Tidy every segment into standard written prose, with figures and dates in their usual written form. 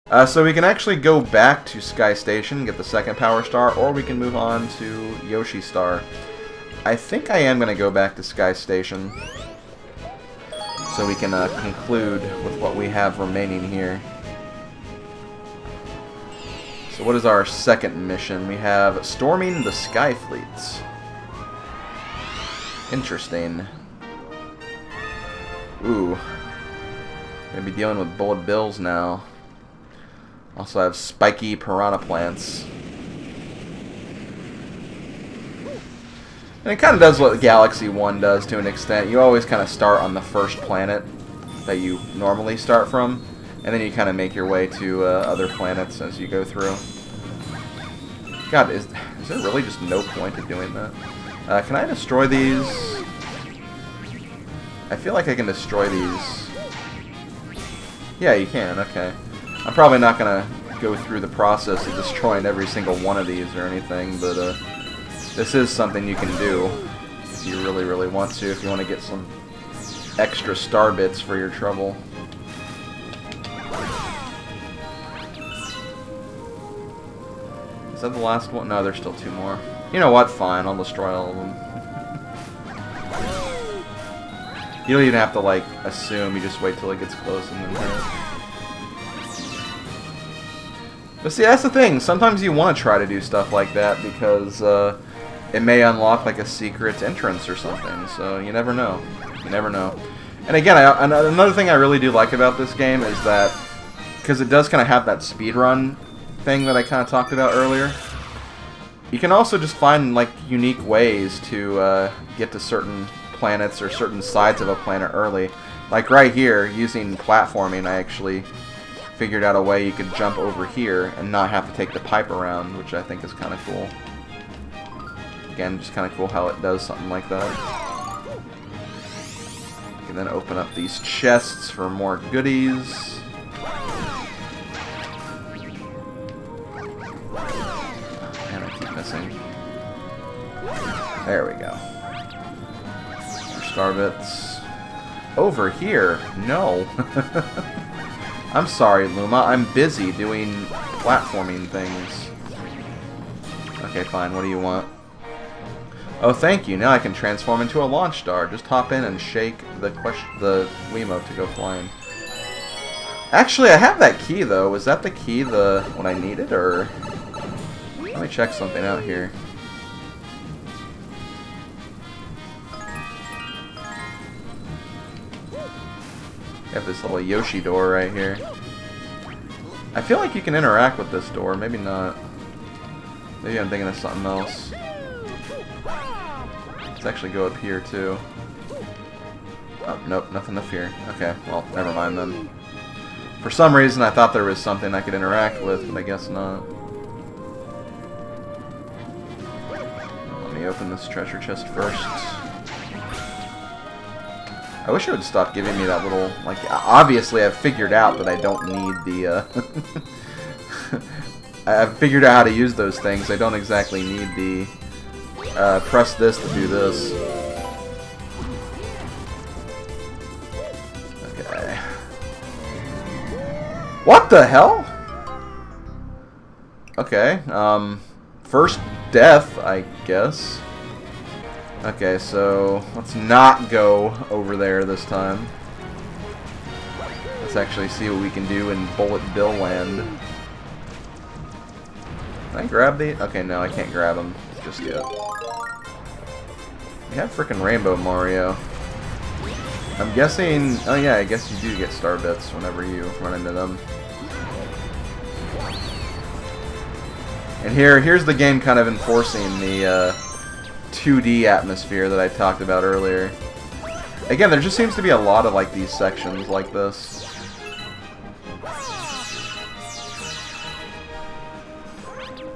So we can actually go back to Sky Station, get the second Power Star, or we can move on to Yoshi Star. I think I am going to go back to Sky Station, so we can conclude with what we have remaining here. So what is our second mission? We have Storming the Sky Fleets. Interesting. Ooh. Gonna be dealing with bullet bills now. Also have spiky piranha plants. And it kind of does what Galaxy 1 does to an extent. You always kind of start on the first planet that you normally start from, and then you kind of make your way to other planets as you go through. God, is there really just no point to doing that? Can I destroy these? I feel like I can destroy these. Yeah, you can, okay. I'm probably not going to go through the process of destroying every single one of these or anything, but this is something you can do if you really, really want to, if you want to get some extra star bits for your trouble. Is that the last one? No, there's still two more. You know what? Fine, I'll destroy all of them. You don't even have to, like, assume. You just wait till it gets close and then hit it. But see, that's the thing. Sometimes you want to try to do stuff like that because it may unlock like a secret entrance or something. So you never know. You never know. And again, another thing I really do like about this game is that because it does kind of have that speedrun thing that I kind of talked about earlier. You can also just find like unique ways to get to certain planets or certain sides of a planet early. Like right here, using platforming, I actually figured out a way you could jump over here and not have to take the pipe around, which I think is kind of cool. Again, just kind of cool how it does something like that. You can then open up these chests for more goodies. Man, I keep missing. There we go. More star bits. Over here? No. I'm sorry, Luma. I'm busy doing platforming things. Okay, fine. What do you want? Oh, thank you. Now I can transform into a launch star. Just hop in and shake the Wiimote to go flying. Actually, I have that key, though. Was that the key when I needed, or... Let me check something out here. Got this little Yoshi door right here. I feel like you can interact with this door. Maybe not. Maybe I'm thinking of something else. Let's actually go up here, too. Oh, nope, nothing to fear. Okay, well, never mind then. For some reason, I thought there was something I could interact with, but I guess not. Let me open this treasure chest first. I wish it would stop giving me that little, like, obviously I've figured out that I don't need the, I've figured out how to use those things. I don't exactly need the, press this to do this. Okay. What the hell? Okay, first death, I guess. Okay, so let's not go over there this time. Let's actually see what we can do in Bullet Bill Land. Can I grab the... Okay, no, I can't grab them just yet. We have frickin' Rainbow Mario. I'm guessing... Oh yeah, I guess you do get star bits whenever you run into them. And here's the game kind of enforcing the 2D atmosphere that I talked about earlier. Again, there just seems to be a lot of like these sections like this.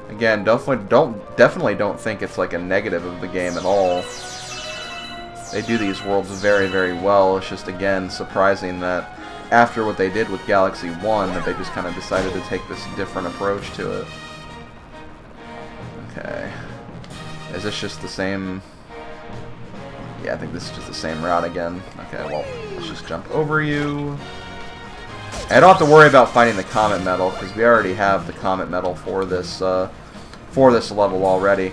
Again, definitely don't think it's like a negative of the game at all. They do these worlds very, very well. It's just, again, surprising that after what they did with Galaxy 1, that they just kind of decided to take this different approach to it. Okay. Is this just the same... Yeah, I think this is just the same route again. Okay, well, let's just jump over you. I don't have to worry about fighting the Comet Medal, because we already have the Comet Medal for this level already.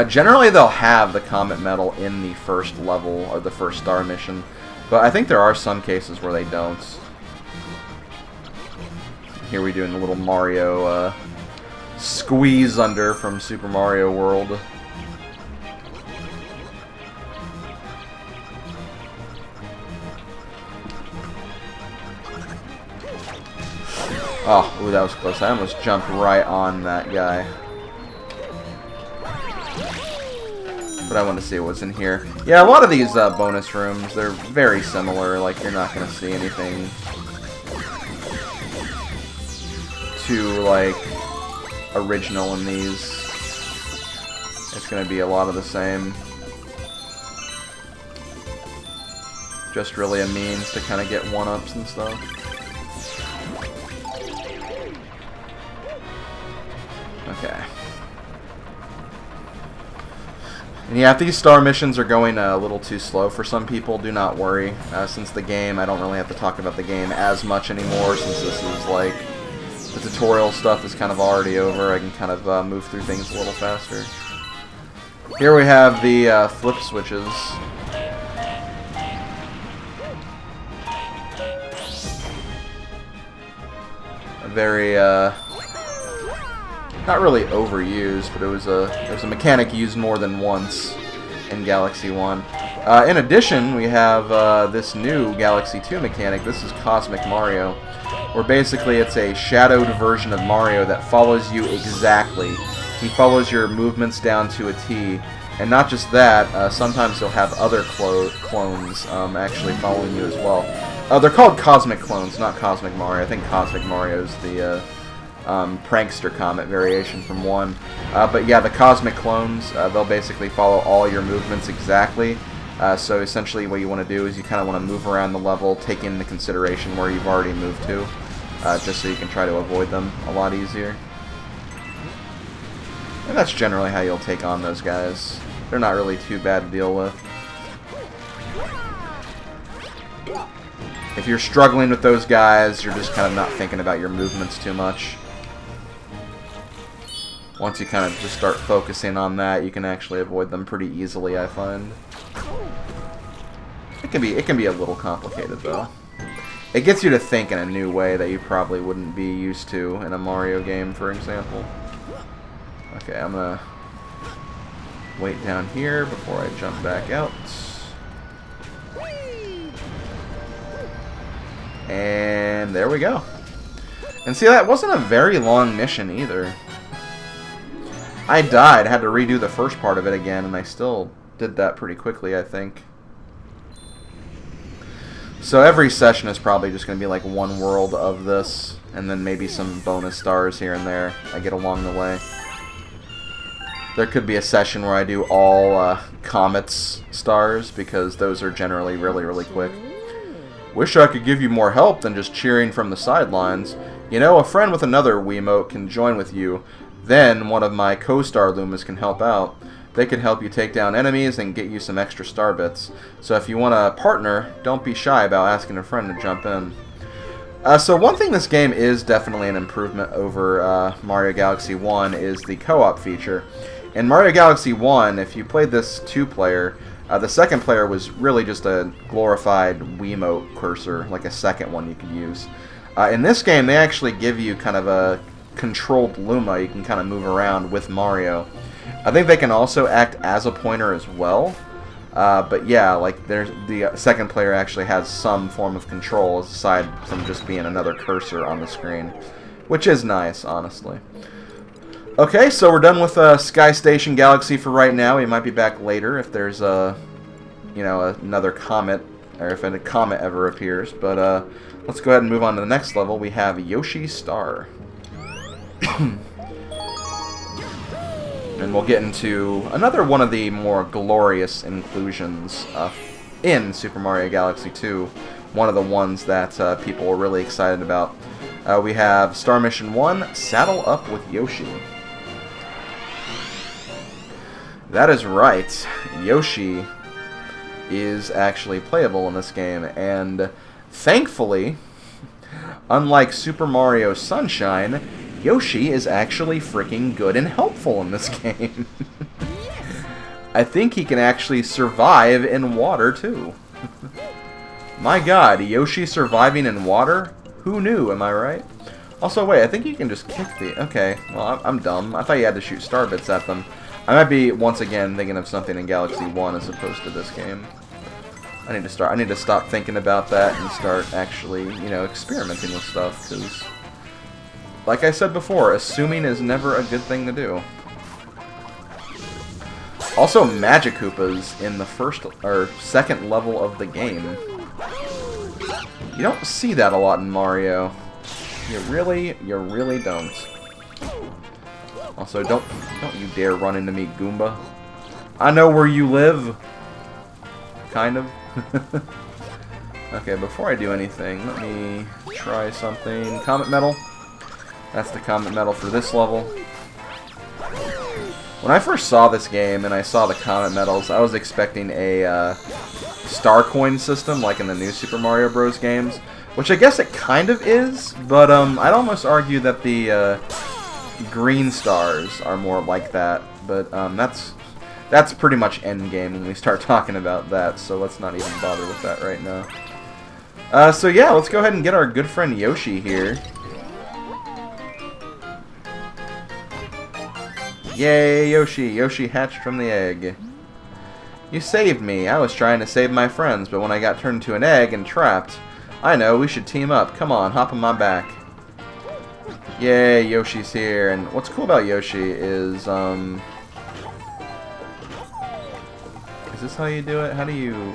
Generally, they'll have the Comet Medal in the first level, or the first star mission, but I think there are some cases where they don't. Here we're doing the little Mario squeeze under from Super Mario World. Oh, ooh, that was close. I almost jumped right on that guy. But I want to see what's in here. Yeah, a lot of these bonus rooms, they're very similar. Like, you're not going to see anything too, like, original in these. It's going to be a lot of the same. Just really a means to kind of get one-ups and stuff. Okay. And yeah, if these star missions are going a little too slow for some people, do not worry. Since the game, I don't really have to talk about the game as much anymore, since this is like, the tutorial stuff is kind of already over. I can kind of move through things a little faster. Here we have the flip switches. A very, not really overused, but it was a mechanic used more than once in Galaxy 1. In addition, we have this new Galaxy 2 mechanic. This is Cosmic Mario, where basically it's a shadowed version of Mario that follows you exactly. He follows your movements down to a T. And not just that, sometimes he'll have other clones actually following you as well. They're called Cosmic Clones, not Cosmic Mario. I think Cosmic Mario is the Prankster Comet variation from 1. But yeah, the Cosmic Clones, they'll basically follow all your movements exactly. So essentially what you want to do is you kind of want to move around the level, take into consideration where you've already moved to, just so you can try to avoid them a lot easier. And that's generally how you'll take on those guys. They're not really too bad to deal with. If you're struggling with those guys, you're just kind of not thinking about your movements too much. Once you kind of just start focusing on that, you can actually avoid them pretty easily, I find. It can be a little complicated, though. It gets you to think in a new way that you probably wouldn't be used to in a Mario game, for example. Okay, I'm gonna wait down here before I jump back out. And there we go. And see, that wasn't a very long mission either. I died, had to redo the first part of it again, and I still did that pretty quickly, I think. So every session is probably just going to be like one world of this, and then maybe some bonus stars here and there I get along the way. There could be a session where I do all Comets stars, because those are generally really, really quick. Wish I could give you more help than just cheering from the sidelines. You know, a friend with another Wiimote can join with you. Then one of my co-star Lumas can help out. They can help you take down enemies and get you some extra star bits. So if you want a partner, don't be shy about asking a friend to jump in. So one thing this game is definitely an improvement over Mario Galaxy 1 is the co-op feature. In Mario Galaxy 1, if you played this 2-player, the second player was really just a glorified Wiimote cursor, like a second one you could use. In this game, they actually give you kind of a controlled Luma you can kind of move around with Mario. I think they can also act as a pointer as well. But yeah, like the second player actually has some form of control aside from just being another cursor on the screen, which is nice, honestly. Okay, so we're done with Sky Station Galaxy for right now. We might be back later if there's another comet, or if a comet ever appears. But let's go ahead and move on to the next level. We have Yoshi Star. And we'll get into another one of the more glorious inclusions in Super Mario Galaxy 2. One of the ones that people were really excited about. We have Star Mission 1, Saddle Up with Yoshi. That is right. Yoshi is actually playable in this game, and thankfully, unlike Super Mario Sunshine, Yoshi is actually freaking good and helpful in this game. I think he can actually survive in water, too. My god, Yoshi surviving in water? Who knew, am I right? Also, wait, I think you can just kick the... Okay, well, I'm dumb. I thought you had to shoot star bits at them. I might be, once again, thinking of something in Galaxy 1 as opposed to this game. I need to stop thinking about that and start actually, you know, experimenting with stuff, because... Like I said before, assuming is never a good thing to do. Also, Magic Koopas in the first or second level of the game. You don't see that a lot in Mario. You really don't. Also, don't you dare run into me, Goomba. I know where you live. Kind of. Okay, before I do anything, let me try something. Comet Medal. That's the Comet Medal for this level. When I first saw this game and I saw the Comet Medals, I was expecting a star coin system like in the new Super Mario Bros. Games, which I guess it kind of is, but I'd almost argue that the green stars are more like that, but that's pretty much endgame when we start talking about that, so let's not even bother with that right now. So yeah, let's go ahead and get our good friend Yoshi here. Yay, Yoshi! Yoshi hatched from the egg. You saved me. I was trying to save my friends, but when I got turned into an egg and trapped... I know, we should team up. Come on, hop on my back. Yay, Yoshi's here. And what's cool about Yoshi is, Is this how you do it? How do you...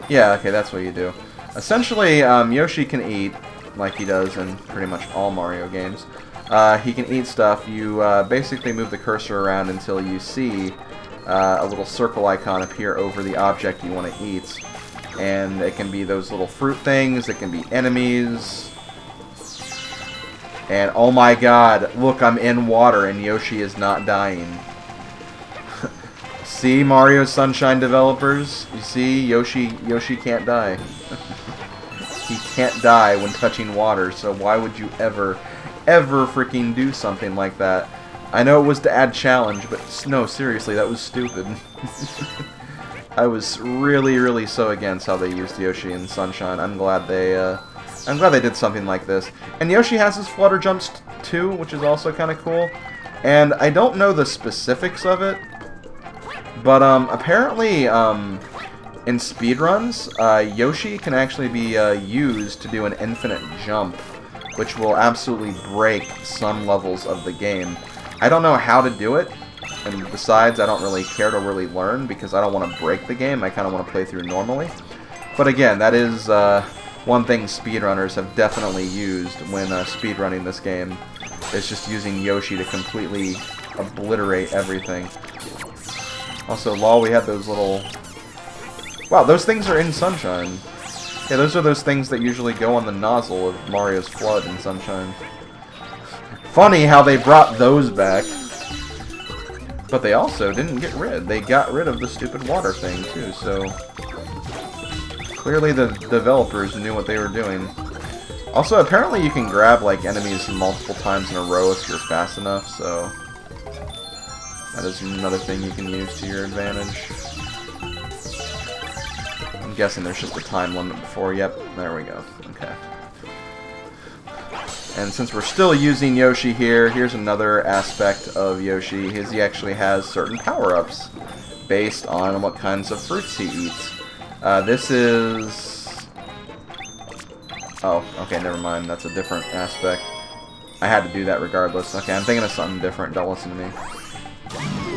Yeah, okay, that's what you do. Essentially, Yoshi can eat... like he does in pretty much all Mario games. He can eat stuff. You basically move the cursor around until you see a little circle icon appear over the object you want to eat. And it can be those little fruit things, it can be enemies. And oh my god, look, I'm in water and Yoshi is not dying. See, Mario Sunshine developers? You see, Yoshi can't die. He can't die when touching water, so why would you ever freaking do something like that? I know it was to add challenge, but no, seriously, that was stupid. I was really so against how they used Yoshi in Sunshine. I'm glad they did something like this. And Yoshi has his flutter jumps too, which is also kind of cool. And I don't know the specifics of it, but apparently in speedruns, Yoshi can actually be used to do an infinite jump, which will absolutely break some levels of the game. I don't know how to do it, and besides, I don't really care to really learn because I don't want to break the game. I kind of want to play through normally. But again, that is one thing speedrunners have definitely used when speedrunning this game. It's just using Yoshi to completely obliterate everything. Also, lol, we had those little... Wow, those things are in Sunshine. Yeah, those are those things that usually go on the nozzle of Mario's Flood in Sunshine. Funny how they brought those back. But they also didn't get rid. They got rid of the stupid water thing, too, so... Clearly the developers knew what they were doing. Also, apparently you can grab, like, enemies multiple times in a row if you're fast enough, so... That is another thing you can use to your advantage. I'm guessing there's just a time limit before. Yep, there we go. Okay. And since we're still using Yoshi here, here's another aspect of Yoshi. He actually has certain power-ups based on what kinds of fruits he eats. This is... Oh, okay, never mind. That's a different aspect. I had to do that regardless. Okay, I'm thinking of something different. Don't listen to me.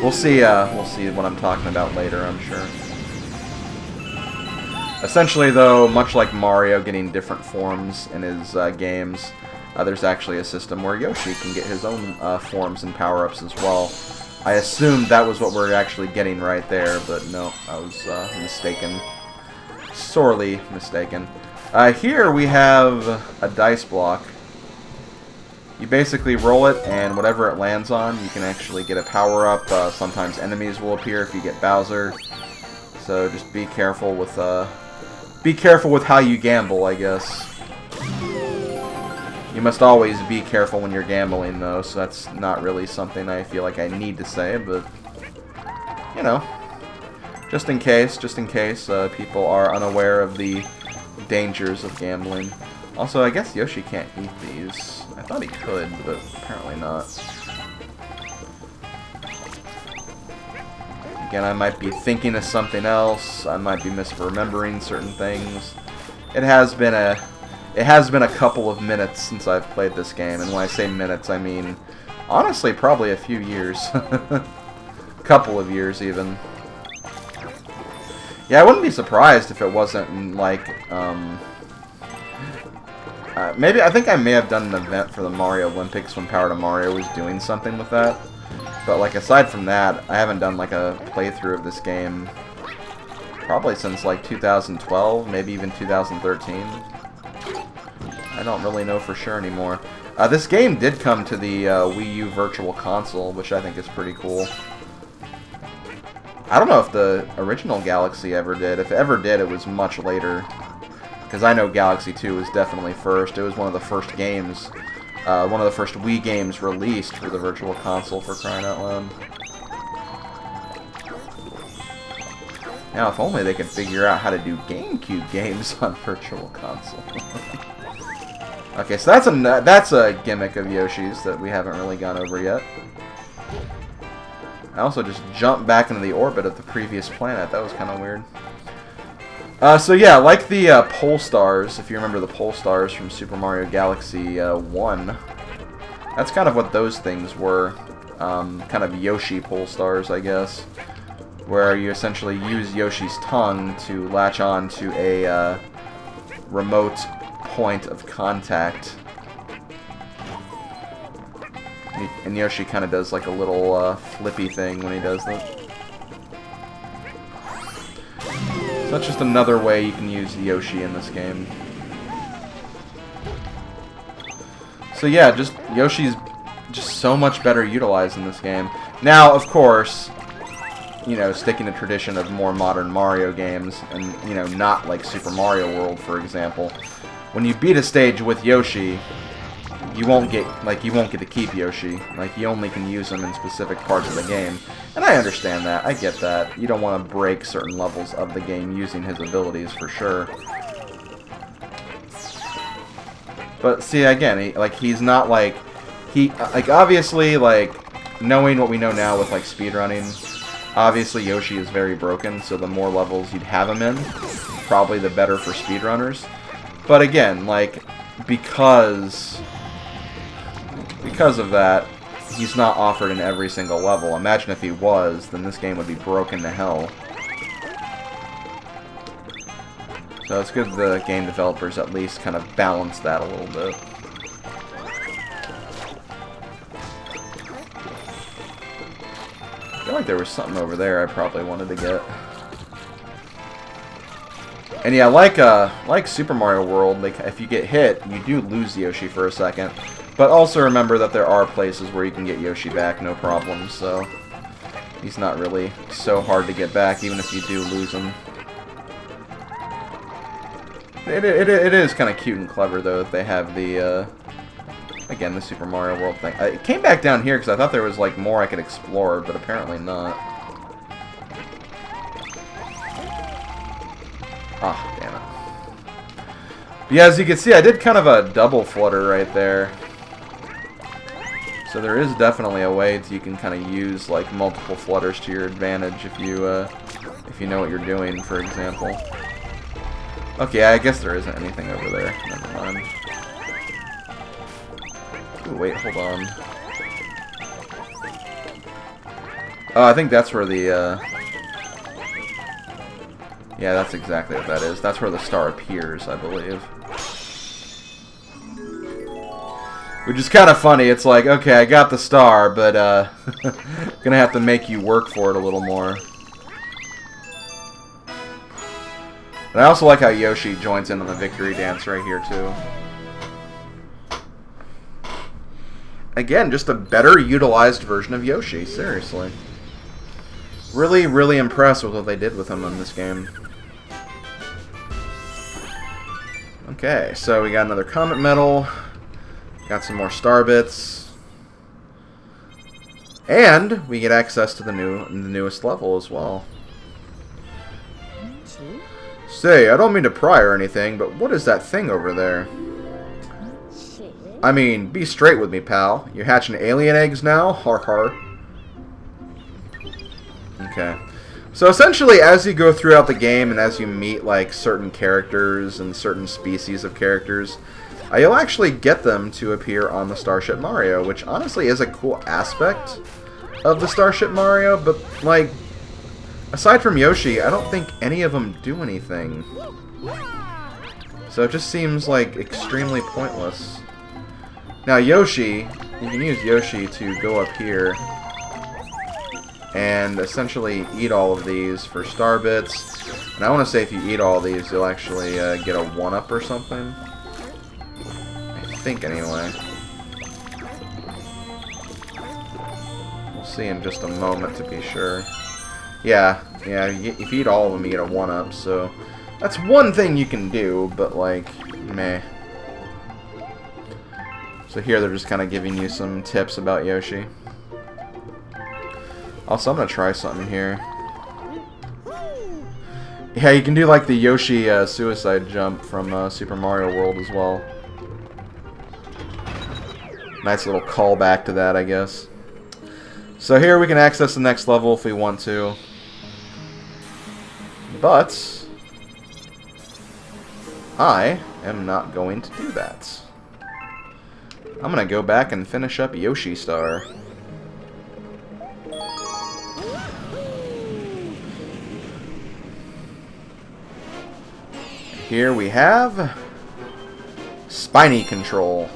We'll see what I'm talking about later, I'm sure. Essentially, though, much like Mario getting different forms in his games, there's actually a system where Yoshi can get his own forms and power-ups as well. I assumed that was what we're actually getting right there, but no, I was mistaken. Sorely mistaken. Here we have a dice block. You basically roll it, and whatever it lands on, you can actually get a power-up. Sometimes enemies will appear if you get Bowser. So just be careful with be careful with how you gamble, I guess. You must always be careful when you're gambling, though, so that's not really something I feel like I need to say, but, you know, just in case people are unaware of the dangers of gambling. Also, I guess Yoshi can't eat these. I thought he could, but apparently not. Again, I might be thinking of something else. I might be misremembering certain things. It has been a couple of minutes since I've played this game, and when I say minutes, I mean, honestly, probably a few years. Couple of years, even. Yeah, I wouldn't be surprised if it wasn't, like, maybe, I think I may have done an event for the Mario Olympics when Power to Mario was doing something with that. But, like, aside from that, I haven't done, like, a playthrough of this game probably since, like, 2012, maybe even 2013. I don't really know for sure anymore. This game did come to the Wii U Virtual Console, which I think is pretty cool. I don't know if the original Galaxy ever did. If it ever did, it was much later. Because I know Galaxy 2 was definitely first. It was one of the first games, one of the first Wii games released for the Virtual Console, for crying out loud. Now, if only they could figure out how to do GameCube games on Virtual Console. Okay, so that's a gimmick of Yoshi's that we haven't really gone over yet. I also just jumped back into the orbit of the previous planet. That was kind of weird. So yeah, like the Pole Stars, if you remember the Pole Stars from Super Mario Galaxy 1, that's kind of what those things were. Kind of Yoshi Pole Stars, I guess, where you essentially use Yoshi's tongue to latch on to a remote point of contact. And Yoshi kind of does like a little flippy thing when he does that. So that's just another way you can use Yoshi in this game. So yeah, just Yoshi's just so much better utilized in this game. Now, of course, you know, sticking to tradition of more modern Mario games, and, you know, not like Super Mario World, for example. When you beat a stage with Yoshi, you won't get to keep Yoshi. Like, you only can use him in specific parts of the game. And I understand that. I get that. You don't want to break certain levels of the game using his abilities, for sure. But, see, again, he's not, like... obviously, like, knowing what we know now with, like, speedrunning, obviously Yoshi is very broken, so the more levels you'd have him in, probably the better for speedrunners. But again, like, because of that, he's not offered in every single level. Imagine if he was, then this game would be broken to hell. So it's good the game developers at least kind of balance that a little bit. I feel like there was something over there I probably wanted to get. And yeah, like Super Mario World, like, if you get hit, you do lose Yoshi for a second. But also remember that there are places where you can get Yoshi back, no problem, so he's not really so hard to get back, even if you do lose him. It is kind of cute and clever, though, that they have the, again, the Super Mario World thing. It came back down here because I thought there was, like, more I could explore, but apparently not. Ah, damn it. But yeah, as you can see, I did kind of a double flutter right there. So there is definitely a way that you can kind of use, like, multiple flutters to your advantage if you know what you're doing, for example. Okay, I guess there isn't anything over there. Never mind. Ooh, wait, hold on. Oh, I think that's where the, yeah, that's exactly what that is. That's where the star appears, I believe. Which is kind of funny. It's like, okay, I got the star, but, gonna have to make you work for it a little more. And I also like how Yoshi joins in on the victory dance right here, too. Again, just a better utilized version of Yoshi, seriously. Really, really impressed with what they did with him in this game. Okay, so we got another Comet Medal. Got some more Star Bits. And we get access to the newest level as well. Say, I don't mean to pry or anything, but what is that thing over there? I mean, be straight with me, pal. You're hatching alien eggs now? Har har. Okay. So essentially, as you go throughout the game and as you meet like certain characters and certain species of characters, you'll actually get them to appear on the Starship Mario, which honestly is a cool aspect of the Starship Mario, but like, aside from Yoshi, I don't think any of them do anything. So it just seems like extremely pointless. Now Yoshi, you can use Yoshi to go up here and essentially eat all of these for Star Bits. And I want to say if you eat all these, you'll actually get a 1-up or something. I think, anyway. We'll see in just a moment to be sure. Yeah, if you eat all of them, you get a 1-up, so that's one thing you can do, but, like, meh. So here they're just kind of giving you some tips about Yoshi. Also, I'm going to try something here. Yeah, you can do like the Yoshi suicide jump from Super Mario World as well. Nice little callback to that, I guess. So here we can access the next level if we want to. But I am not going to do that. I'm going to go back and finish up Yoshi Star. Here we have Spiny Control.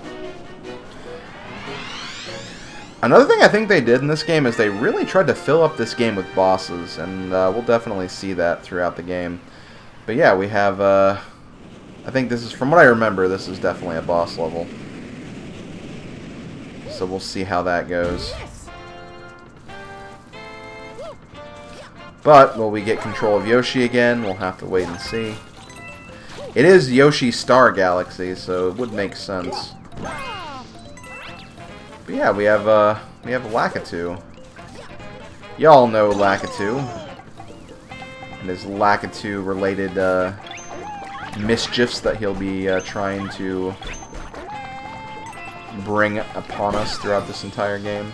Another thing I think they did in this game is they really tried to fill up this game with bosses, and we'll definitely see that throughout the game. But yeah, we have, I think this is, from what I remember, this is definitely a boss level. So we'll see how that goes. But, will we get control of Yoshi again? We'll have to wait and see. It is Yoshi Star Galaxy, so it would make sense. But yeah, we have Lakitu. Y'all know Lakitu. And his Lakitu-related mischiefs that he'll be trying to bring upon us throughout this entire game.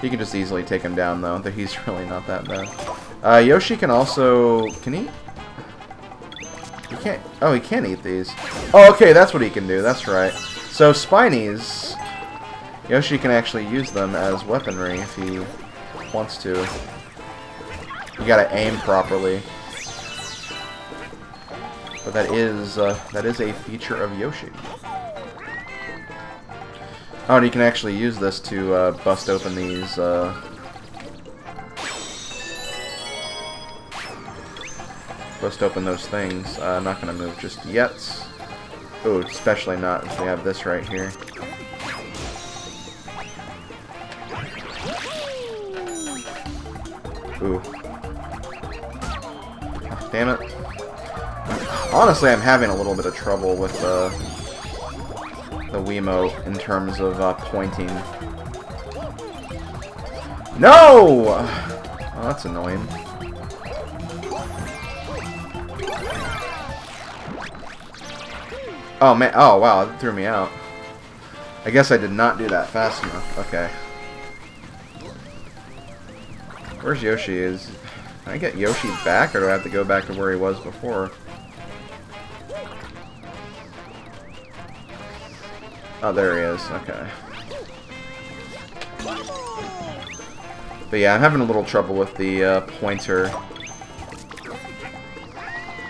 You can just easily take him down, though. He's really not that bad. Yoshi can also... Can he? He can't... Oh, he can eat these. Oh, okay, that's what he can do. That's right. So, Spinies... Yoshi can actually use them as weaponry if he wants to. You gotta aim properly. But that is a feature of Yoshi. Oh, and you can actually use this to bust open these bust open those things. I'm not gonna move just yet. Oh, especially not if we have this right here. Ooh. Oh, damn it. Honestly, I'm having a little bit of trouble with the Wiimote in terms of pointing. No! Oh, that's annoying. Oh, man. Oh, wow. That threw me out. I guess I did not do that fast enough. Okay. Where's Yoshi? Can I get Yoshi back, or do I have to go back to where he was before? Oh, there he is. Okay. But yeah, I'm having a little trouble with the pointer.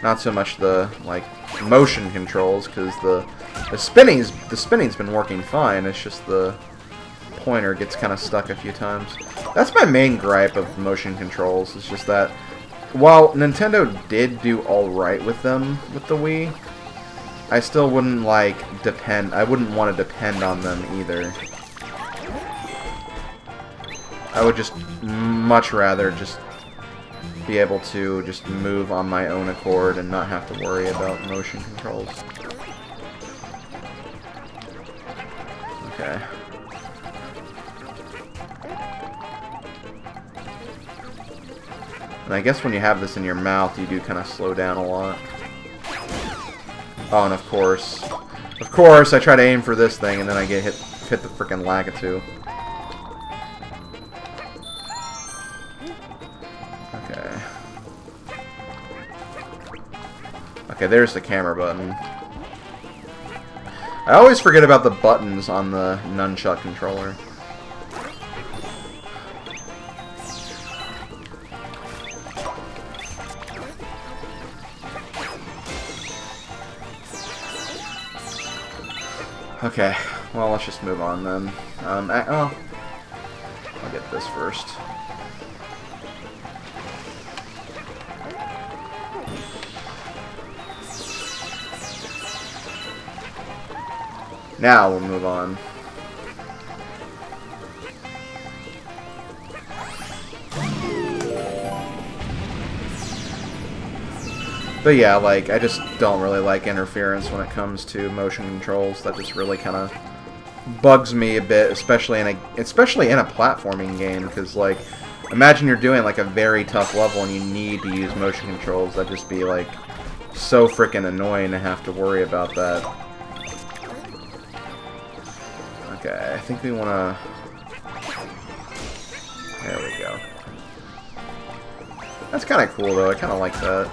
Not so much the like motion controls, because the spinning's been working fine. It's just the pointer gets kind of stuck a few times. That's my main gripe of motion controls. It's just that while Nintendo did do all right with them with the Wii, I still wouldn't like depend. I wouldn't want to depend on them either. I would just much rather just be able to just move on my own accord and not have to worry about motion controls. Okay. And I guess when you have this in your mouth, you do kind of slow down a lot. Oh, and of course, I try to aim for this thing, and then I get hit the frickin' Lakitu. Okay. Okay, there's the camera button. I always forget about the buttons on the nunchuck controller. Okay, well, let's just move on then. I'll get this first. Now we'll move on. But yeah, like, I just don't really like interference when it comes to motion controls. That just really kind of bugs me a bit, especially in a platforming game, because, like, imagine you're doing, like, a very tough level and you need to use motion controls. That'd just be, like, so freaking annoying to have to worry about that. Okay, I think we want to... There we go. That's kind of cool, though. I kind of like that.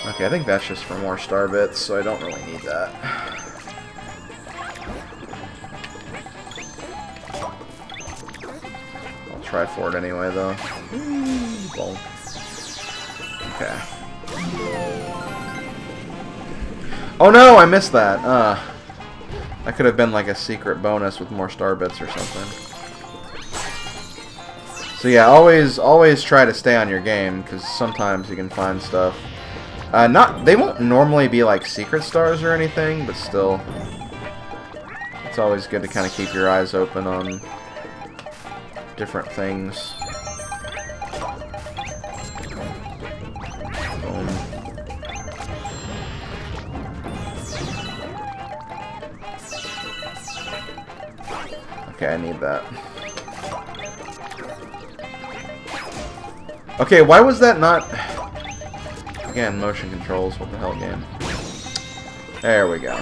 Okay, I think that's just for more star bits, so I don't really need that. I'll try for it anyway, though. Well, okay. Oh no, I missed that. That could have been like a secret bonus with more star bits or something. So yeah, always try to stay on your game, because sometimes you can find stuff. They won't normally be like secret stars or anything, but still, it's always good to kind of keep your eyes open on different things. Boom. Okay, I need that. Okay, why was that not... Again, motion controls, what the hell, game? There we go.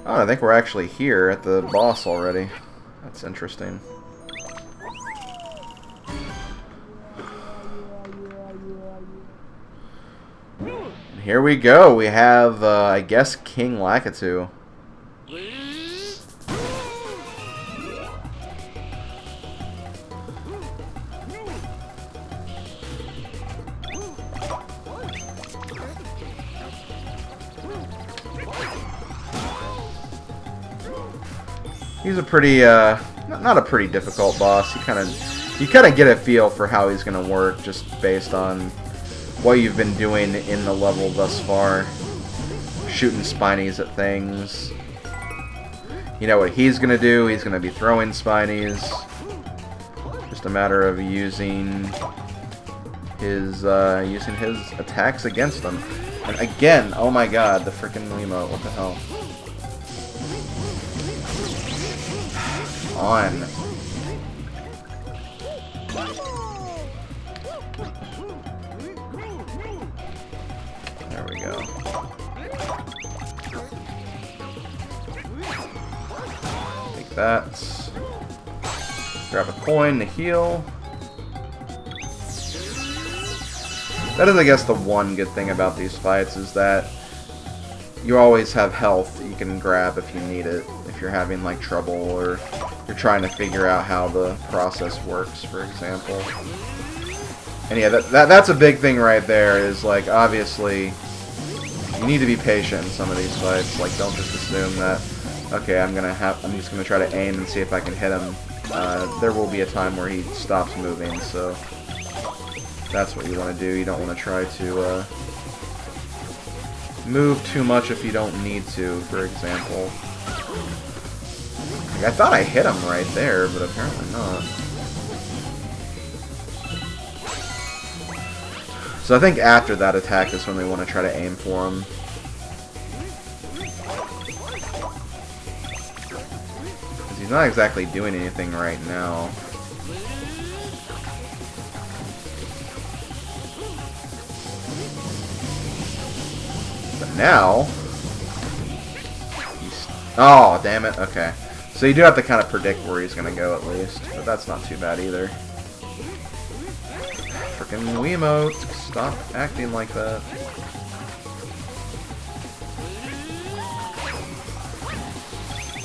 Oh, I think we're actually here at the boss already. That's interesting. And here we go. We have, I guess, King Lakitu. He's a pretty, not a pretty difficult boss. You kind of get a feel for how he's gonna work just based on what you've been doing in the level thus far. Shooting spinies at things. You know what he's gonna do? He's gonna be throwing spinies. Just a matter of using his attacks against them. And again, oh my god, the freaking Wiimote! What the hell? On. There we go. Take that. Grab a coin to heal. That is, I guess, the one good thing about these fights, is that you always have health that you can grab if you need it, if you're having like trouble or you're trying to figure out how the process works, for example. And yeah, that's a big thing right there, is like, obviously you need to be patient in some of these fights. Like, don't just assume that, okay, I'm just gonna try to aim and see if I can hit him there will be a time where he stops moving, so that's what you want to do. You don't want to try to move too much if you don't need to, for example. Like, I thought I hit him right there, but apparently not. So I think after that attack is when we want to try to aim for him. Because he's not exactly doing anything right now. But now... Oh, damn it. Okay. So you do have to kind of predict where he's going to go at least. But that's not too bad either. Frickin' Wiimote. Stop acting like that.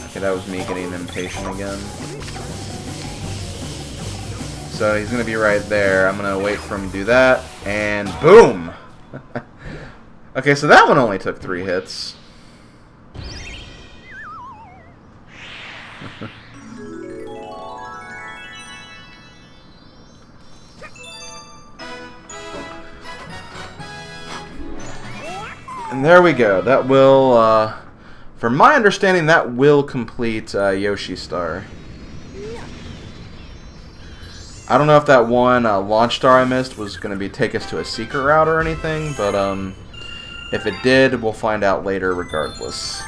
Okay, that was me getting impatient again. So he's going to be right there. I'm going to wait for him to do that. And boom! Okay, so that one only took 3 hits. And there we go. That will, from my understanding, that will complete Yoshi Star. I don't know if that one launch star I missed was going to take us to a secret route or anything, but if it did, we'll find out later regardless.